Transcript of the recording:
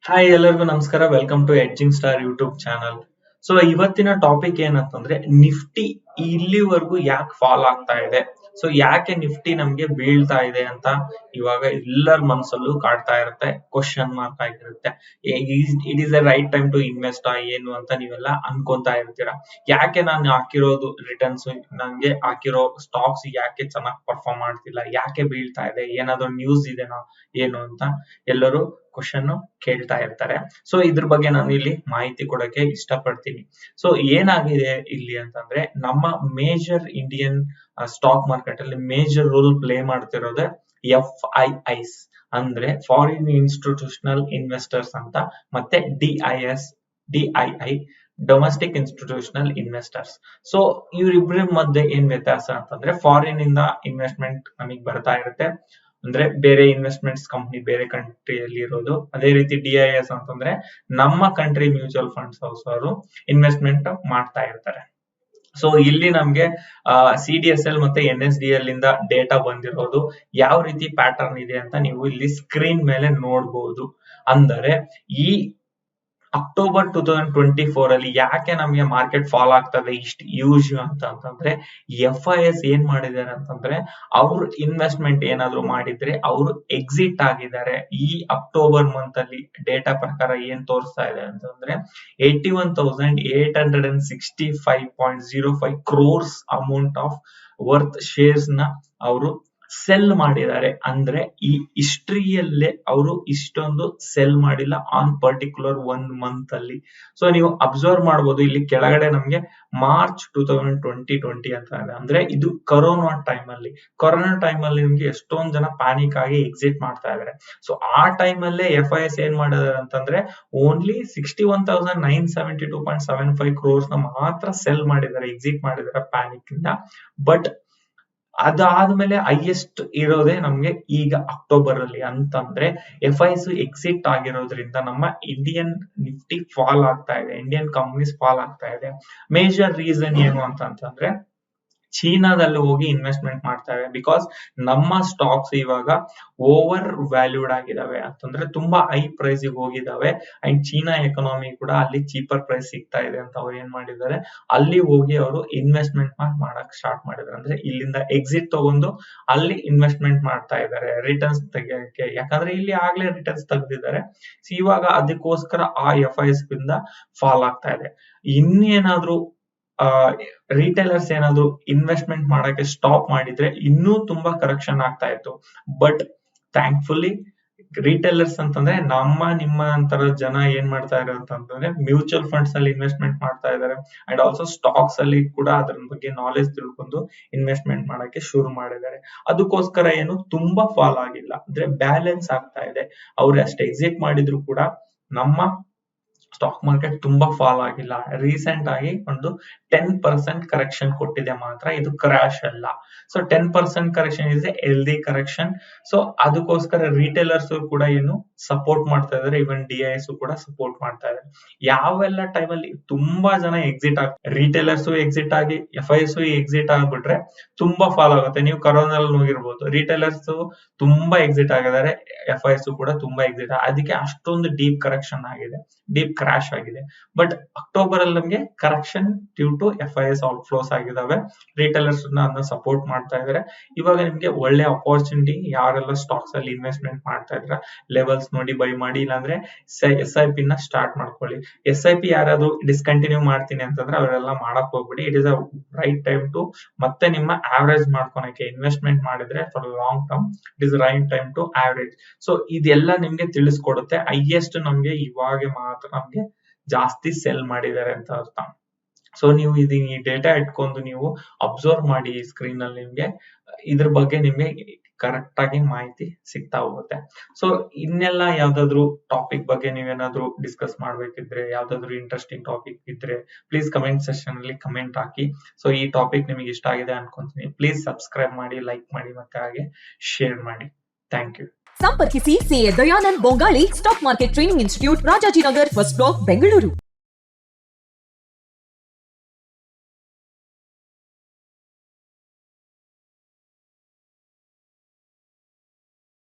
Hi ಎಲ್ಲರಿಗೂ ನಮಸ್ಕಾರ. Welcome to edging star YouTube channel. So ಇವತ್ತಿನ ಟಾಪಿಕ್ ಏನಂತಂದ್ರೆ ನಿಫ್ಟಿ ಇಲ್ಲಿವರೆಗೂ ಯಾಕೆ ಫಾಲ್ ಆಗ್ತಾ ಇದೆ, ಸೊ ಯಾಕೆ ನಿಫ್ಟಿ ನಮ್ಗೆ ಬೀಳ್ತಾ ಇದೆ ಅಂತ ಇವಾಗ ಎಲ್ಲರ ಮನಸ್ಸಲ್ಲೂ ಕಾಡ್ತಾ ಇರುತ್ತೆ, ಕ್ವಶನ್ ಮಾರ್ಕ್ ಆಗಿರುತ್ತೆ. It is the right time to invest ಏನು ಅಂತ ನೀವೆಲ್ಲ ಅನ್ಕೊಂತಾ ಇರ್ತೀರಾ. ಯಾಕೆ ನಾನು ಹಾಕಿರೋದು ರಿಟರ್ನ್ಸ್, ನಂಗೆ ಹಾಕಿರೋ ಸ್ಟಾಕ್ಸ್ ಯಾಕೆ ಚೆನ್ನಾಗಿ ಪರ್ಫಾರ್ಮ್ ಮಾಡ್ತಿಲ್ಲ, ಯಾಕೆ ಬೀಳ್ತಾ ಇದೆ, ಏನಾದ್ರು ನ್ಯೂಸ್ ಇದೆನಾ ಏನು ಅಂತ ಎಲ್ಲರೂ ಕ್ವಶನ್ ಕೇಳ್ತಾ ಇರ್ತಾರೆ. ಸೊ ಇದ್ರ ಬಗ್ಗೆ ನಾನು ಇಲ್ಲಿ ಮಾಹಿತಿ ಕೊಡಕ್ಕೆ ಇಷ್ಟಪಡ್ತೀನಿ. ಸೊ ಏನಾಗಿದೆ ಇಲ್ಲಿ ಅಂತಂದ್ರೆ, ನಮ್ಮ ಮೇಜರ್ ಇಂಡಿಯನ್ ಸ್ಟಾಕ್ ಮಾರ್ಕೆಟ್ ಅಲ್ಲಿ ಮೇಜರ್ ರೋಲ್ ಪ್ಲೇ ಮಾಡ್ತಿರೋದೇ FIIs ಅಂದ್ರೆ ಫಾರಿನ್ ಇನ್ಸ್ಟಿಟ್ಯೂಷನಲ್ ಇನ್ವೆಸ್ಟರ್ಸ್ ಅಂತ, ಮತ್ತೆ DII domestic institutional investors. So ಇವ್ರಿಬ್ರ ಮಧ್ಯೆ ಏನ್ ವ್ಯತ್ಯಾಸ ಅಂತಂದ್ರೆ, ಫಾರಿನ್ ಇಂದ ಇನ್ವೆಸ್ಟ್ಮೆಂಟ್ ನಮಗೆ ಬರ್ತಾ ಇರುತ್ತೆ, ಅಂದ್ರೆ ಬೇರೆ ಇನ್ವೆಸ್ಟ್ಮೆಂಟ್ಸ್ ಕಂಪ್ನಿ ಬೇರೆ ಕಂಟ್ರಿಯಲ್ಲಿ ಇರೋದು. ಅದೇ ರೀತಿ DIS ಅಂತಂದ್ರೆ ನಮ್ಮ ಕಂಟ್ರಿ ಮ್ಯೂಚುವಲ್ ಫಂಡ್ಸ್ ಹೌಸ್ ಅವರು ಇನ್ವೆಸ್ಟ್ಮೆಂಟ್ ಮಾಡ್ತಾ ಇರ್ತಾರೆ. ಸೊ ಇಲ್ಲಿ ನಮ್ಗೆ CDSL ಮತ್ತೆ NSDL ಇಂದ ಡೇಟಾ ಬಂದಿರೋದು ಯಾವ ರೀತಿ ಪ್ಯಾಟರ್ನ್ ಇದೆ ಅಂತ ನೀವು ಇಲ್ಲಿ ಸ್ಕ್ರೀನ್ ಮೇಲೆ ನೋಡಬಹುದು. ಅಂದರೆ ಈ ಅಕ್ಟೋಬರ್ 2024 ಅಲ್ಲಿ ಯಾಕೆ ನಮಗೆ ಮಾರ್ಕೆಟ್ ಫಾಲ್ ಆಗ್ತದೆ ಇಷ್ಟು ಯೂಸ್ ಅಂತಂದ್ರೆ, FIS ಏನ್ ಮಾಡಿದ್ದಾರೆ ಅಂತಂದ್ರೆ, ಅವ್ರು ಇನ್ವೆಸ್ಟ್ಮೆಂಟ್ ಏನಾದ್ರು ಮಾಡಿದ್ರೆ ಅವರು ಎಕ್ಸಿಟ್ ಆಗಿದ್ದಾರೆ. ಈ ಅಕ್ಟೋಬರ್ ಮಂತ್ ಅಲ್ಲಿ ಡೇಟಾ ಪ್ರಕಾರ ಏನ್ ತೋರಿಸ್ತಾ ಇದೆ ಅಂತಂದ್ರೆ, 81,865.05 crores amount of worth shares ನ ಅವರು ಸೆಲ್ ಮಾಡಿದ್ದಾರೆ. ಅಂದ್ರೆ ಈ ಹಿಸ್ಟ್ರಿಯಲ್ಲೇ ಅವರು ಇಷ್ಟೊಂದು ಸೆಲ್ ಮಾಡಿಲ್ಲ ಆನ್ ಪರ್ಟಿಕ್ಯುಲರ್ 1 ಮಂತ್ ಅಲ್ಲಿ. ಸೊ ನೀವು ಅಬ್ಸರ್ವ್ ಮಾಡಬಹುದು, ಇಲ್ಲಿ ಕೆಳಗಡೆ ನಮ್ಗೆ ಮಾರ್ಚ್ 2020 ಅಂತ ಇದೆ. ಅಂದ್ರೆ ಇದು ಕೊರೋನಾ ಟೈಮ್ ಅಲ್ಲಿ ನಿಮ್ಗೆ ಎಷ್ಟೊಂದ್ ಜನ ಪ್ಯಾನಿಕ್ ಆಗಿ ಎಕ್ಸಿಟ್ ಮಾಡ್ತಾ ಇದಾರೆ. ಸೊ ಆ ಟೈಮ್ ಅಲ್ಲೇ FIS ಏನ್ ಮಾಡಿದಾರೆ ಅಂತಂದ್ರೆ, ಓನ್ಲಿ 61,972.75 crores ನ ಮಾತ್ರ ಸೆಲ್ ಮಾಡಿದ್ದಾರೆ, ಎಕ್ಸಿಟ್ ಮಾಡಿದ್ದಾರೆ ಪ್ಯಾನಿಕ್ ಇಂದ. ಬಟ್ ಅದಾದ್ಮೇಲೆ ಹೈಯೆಸ್ಟ್ ಇರೋದೇ ನಮ್ಗೆ ಈಗ ಅಕ್ಟೋಬರ್ ಅಲ್ಲಿ. ಅಂತಂದ್ರೆ FIS ಎಕ್ಸಿಟ್ ಆಗಿರೋದ್ರಿಂದ ನಮ್ಮ ಇಂಡಿಯನ್ ನಿಫ್ಟಿ ಫಾಲ್ ಆಗ್ತಾ ಇದೆ, ಇಂಡಿಯನ್ ಕಂಪನೀಸ್ ಫಾಲ್ ಆಗ್ತಾ ಇದೆ. ಮೇಜರ್ ರೀಸನ್ ಏನು ಅಂತಂದ್ರೆ, ಚೀನಾದಲ್ಲಿ ಹೋಗಿ ಇನ್ವೆಸ್ಟ್ಮೆಂಟ್ ಮಾಡ್ತಾರೆ. ಬಿಕಾಸ್ ನಮ್ಮ ಸ್ಟಾಕ್ಸ್ ಇವಾಗ ಓವರ್ ವ್ಯಾಲ್ಯೂಡ್ ಆಗಿದಾವೆ, ಅಂತಂದ್ರೆ ತುಂಬಾ ಹೈ ಪ್ರೈಸ್ ಹೋಗಿದಾವೆ. ಅಂಡ್ ಚೀನಾ ಎಕನಾಮಿ ಕೂಡ ಅಲ್ಲಿ ಚೀಪರ್ ಪ್ರೈಸ್ ಸಿಗ್ತಾ ಇದೆ ಅಂತ ಅವ್ರು ಏನ್ ಮಾಡಿದ್ದಾರೆ, ಅಲ್ಲಿ ಹೋಗಿ ಅವರು ಇನ್ವೆಸ್ಟ್ಮೆಂಟ್ ಮಾಡಕ್ ಸ್ಟಾರ್ಟ್ ಮಾಡಿದ್ದಾರೆ. ಅಂದ್ರೆ ಇಲ್ಲಿಂದ ಎಕ್ಸಿಟ್ ತಗೊಂಡು ಅಲ್ಲಿ ಇನ್ವೆಸ್ಟ್ಮೆಂಟ್ ಮಾಡ್ತಾ ಇದ್ದಾರೆ ರಿಟರ್ನ್ಸ್ ತೆಗಿಯಕ್ಕೆ. ಯಾಕಂದ್ರೆ ಇಲ್ಲಿ ಆಗ್ಲೇ ರಿಟರ್ನ್ಸ್ ತೆಗೆದಿದ್ದಾರೆ. ಇವಾಗ ಅದಕ್ಕೋಸ್ಕರ ಆ FIS ಇಂದ ಫಾಲ್ ಆಗ್ತಾ ಇದೆ. ಇನ್ನೇನಾದ್ರೂ ರಿಟೇಲರ್ಸ್ ಏನಾದ್ರು ಇನ್ವೆಸ್ಟ್ಮೆಂಟ್ ಮಾಡಕ್ಕೆ ಸ್ಟಾಪ್ ಮಾಡಿದ್ರೆ ಇನ್ನೂ ತುಂಬಾ ಕರೆಕ್ಷನ್ ಆಗ್ತಾ ಇತ್ತು. ಬಟ್ ಥ್ಯಾಂಕ್ಫುಲಿ ರಿಟೇಲರ್ಸ್ ಅಂತಂದ್ರೆ ನಿಮ್ಮ ಅಂತರ ಜನ ಏನ್ ಮಾಡ್ತಾ ಇದ್ದಾರೆ ಅಂತಂದ್ರೆ, ಮ್ಯೂಚುವಲ್ ಫಂಡ್ಸ್ ಅಲ್ಲಿ ಇನ್ವೆಸ್ಟ್ಮೆಂಟ್ ಮಾಡ್ತಾ ಇದ್ದಾರೆ. ಅಂಡ್ ಆಲ್ಸೋ ಸ್ಟಾಕ್ಸ್ ಅಲ್ಲಿ ಕೂಡ ಅದ್ರ ಬಗ್ಗೆ ನಾಲೆಜ್ ತಿಳ್ಕೊಂಡು ಇನ್ವೆಸ್ಟ್ಮೆಂಟ್ ಮಾಡಕ್ಕೆ ಶುರು ಮಾಡಿದ್ದಾರೆ. ಅದಕ್ಕೋಸ್ಕರ ಏನು ತುಂಬಾ ಫಾಲ್ ಆಗಿಲ್ಲ, ಅಂದ್ರೆ ಬ್ಯಾಲೆನ್ಸ್ ಆಗ್ತಾ ಇದೆ. ಅವ್ರು ಅಷ್ಟು ಎಕ್ಸಿಟ್ ಮಾಡಿದ್ರು ಕೂಡ ನಮ್ಮ ಸ್ಟಾಕ್ ಮಾರ್ಕೆಟ್ ತುಂಬಾ ಫಾಲ್ ಆಗಿಲ್ಲ. ರೀಸೆಂಟ್ ಆಗಿ ಒಂದು 10% ಕರೆಕ್ಷನ್ ಕೊಟ್ಟಿದೆ ಮಾತ್ರ, ಇದು ಕ್ರಾಶ್ ಅಲ್ಲ. So 10% correction is A healthy correction. So ಅದಕ್ಕೋಸ್ಕರ ರಿಟೇಲರ್ಸ್ ಕೂಡ ಏನು ಸಪೋರ್ಟ್ ಮಾಡ್ತಾ ಇದಾರೆ, ಇವನ್ DIS ಕೂಡ ಸಪೋರ್ಟ್ ಮಾಡ್ತಾ ಇದ್ದಾರೆ. ಯಾವೆಲ್ಲ ಟೈಮ್ ಅಲ್ಲಿ ತುಂಬಾ ಜನ ಎಕ್ಸಿಟ್ ರಿಟೇಲರ್ಸ್ ಎಕ್ಸಿಟ್ ಆಗಿ FIS ಎಕ್ಸಿಟ್ ಆಗ್ಬಿಟ್ರೆ ತುಂಬಾ ಫಾಲ್ ಆಗುತ್ತೆ. ನೀವು ಕರೋನಲ್ಲಿ ಹೋಗಿರ್ಬೋದು, ರಿಟೇಲರ್ಸ್ ತುಂಬಾ ಎಕ್ಸಿಟ್ ಆಗಿದ್ದಾರೆ, FIS ಕೂಡ ತುಂಬಾ ಎಕ್ಸಿಟ್, ಅದಕ್ಕೆ ಅಷ್ಟೊಂದು ಡೀಪ್ ಕರೆಕ್ಷನ್ ಆಗಿದೆ, ಡೀಪ್ ಕ್ರಾಶ್ ಆಗಿದೆ. ಬಟ್ ಅಕ್ಟೋಬರ್ ಅಲ್ಲಿ ನಮಗೆ ಕರೆಕ್ಷನ್ ಡ್ಯೂ ಟು FIS ಔಟ್ಫ್ಲೋಸ್ ಆಗಿದಾವೆ. ರಿಟೇಲರ್ಸ್ ಅದನ್ನ ಸಪೋರ್ಟ್ ಮಾಡ್ತಾ ಇದಾರೆ. ಇವಾಗ ನಿಮ್ಗೆ ಒಳ್ಳೆ ಅಪರ್ಚುನಿಟಿ, ಯಾರೆಲ್ಲ ಸ್ಟಾಕ್ಸ್ ಅಲ್ಲಿ ಇನ್ವೆಸ್ಟ್ಮೆಂಟ್ ಮಾಡ್ತಾ ಇದ್ರ ಲೆವೆಲ್ಸ್ ನೋಡಿ ಬೈ ಮಾಡಿ, ಇಲ್ಲಾಂದ್ರೆ SIP ನ ಸ್ಟಾರ್ಟ್ ಮಾಡ್ಕೊಳ್ಳಿ. SIP ಯಾರಾದ್ರೂ ಡಿಸ್ಕಂಟಿನ್ಯೂ ಮಾಡ್ತೀನಿ ಅಂತಂದ್ರೆ ಅವರೆಲ್ಲ ಮಾಡಕ್ ಹೋಗ್ಬಿಡಿ. It is a right time to ಮತ್ತೆ ನಿಮ್ಮ ಆವರೇಜ್ ಮಾಡ್ಕೊಳಕ್ಕೆ. ಇನ್ವೆಸ್ಟ್ಮೆಂಟ್ ಮಾಡಿದ್ರೆ for long term it is right time to average. So ಇದೆಲ್ಲ ನಿಮ್ಗೆ ತಿಳಿಸ್ಕೊಡುತ್ತೆ. ಹೈಯೆಸ್ಟ್ ನಮ್ಗೆ ಇವಾಗ ಮಾತ್ರ ನಮ್ಗೆ ಜಾಸ್ತಿ ಸೆಲ್ ಮಾಡಿದ್ದಾರೆ ಅಂತ ಅರ್ಥ. ಸೊ ನೀವು ಈ ಡೇಟಾ ಇಟ್ಕೊಂಡು ನೀವು ಅಬ್ಸರ್ವ್ ಮಾಡಿ ಸ್ಕ್ರೀನ್ ಅಲ್ಲಿ, ನಿಮ್ಗೆ ಇದ್ರ ಬಗ್ಗೆ ನಿಮ್ಗೆ ಕರೆಕ್ಟ್ ಆಗಿ ಮಾಹಿತಿ ಸಿಗ್ತಾ ಹೋಗುತ್ತೆ. ಸೊ ಇನ್ನೆಲ್ಲ ಯಾವ್ದಾದ್ರು ಟಾಪಿಕ್ ಬಗ್ಗೆ ನೀವೇನಾದ್ರೂ ಡಿಸ್ಕಸ್ ಮಾಡ್ಬೇಕಿದ್ರೆ, ಯಾವ್ದಾದ್ರು ಇಂಟ್ರೆಸ್ಟಿಂಗ್ ಟಾಪಿಕ್ ಇದ್ರೆ ಪ್ಲೀಸ್ ಕಮೆಂಟ್ ಸೆಕ್ಷನ್ ಅಲ್ಲಿ ಕಮೆಂಟ್ ಹಾಕಿ. ಸೊ ಈ ಟಾಪಿಕ್ ನಿಮಗೆ ಇಷ್ಟ ಆಗಿದೆ ಅನ್ಕೊಂತೀನಿ. ಪ್ಲೀಸ್ ಸಬ್ಸ್ಕ್ರೈಬ್ ಮಾಡಿ, ಲೈಕ್ ಮಾಡಿ, ಮತ್ತೆ ಹಾಗೆ ಶೇರ್ ಮಾಡಿ. Thank you. ಸಂಪರ್ಕಿಸಿ CA Dayanand Bongali, stock market training institute, Rajajinagar, first block, Bengaluru.